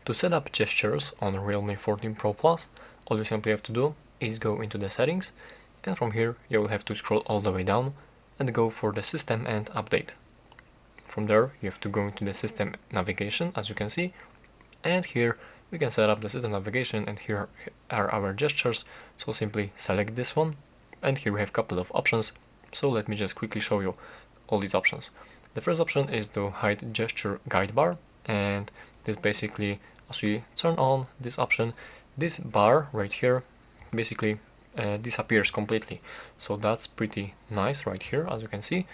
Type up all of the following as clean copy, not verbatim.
To set up gestures on Realme 14 Pro Plus, all you simply have to do is go into the settings, and from here you will have to scroll all the way down and go for the system and update. From there you have to go into the system navigation, as you can see, and here we can set up the system navigation, and here are our gestures. So simply select this one, and here we have a couple of options. So let me just quickly show you all these options. The first option is to hide gesture guide bar, and this basically, as we turn on this option, this bar right here basically disappears completely. So that's pretty nice right here, as you can see.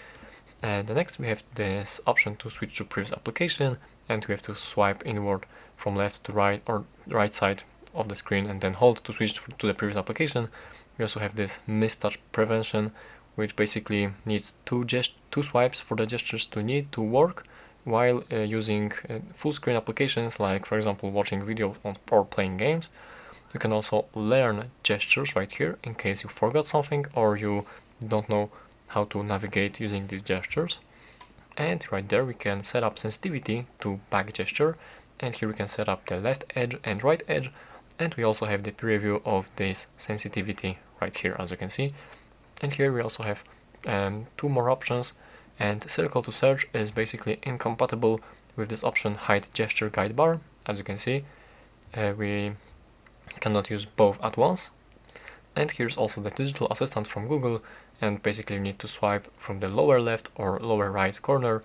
And the next we have this option to switch to previous application, and we have to swipe inward from left to right or right side of the screen and then hold to switch to the previous application. We also have this mistouch prevention, which basically needs two swipes for the gestures to need to work while using full screen applications, like for example watching video or playing games. You can also learn gestures right here in case you forgot something or you don't know how to navigate using these gestures. And right there we can set up sensitivity to back gesture, and here we can set up the left edge and right edge, and we also have the preview of this sensitivity right here, as you can see. And here we also have two more options, and circle to search is basically incompatible with this option hide gesture guide bar. As you can see, we cannot use both at once. And here's also the digital assistant from Google, and basically you need to swipe from the lower left or lower right corner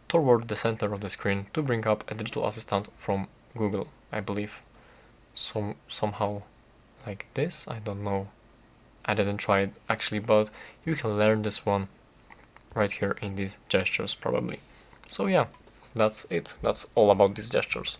toward the center of the screen to bring up a digital assistant from Google, I believe. Somehow like this, I don't know. I didn't try it actually, but you can learn this one right here in these gestures probably. So yeah, that's it. That's all about these gestures.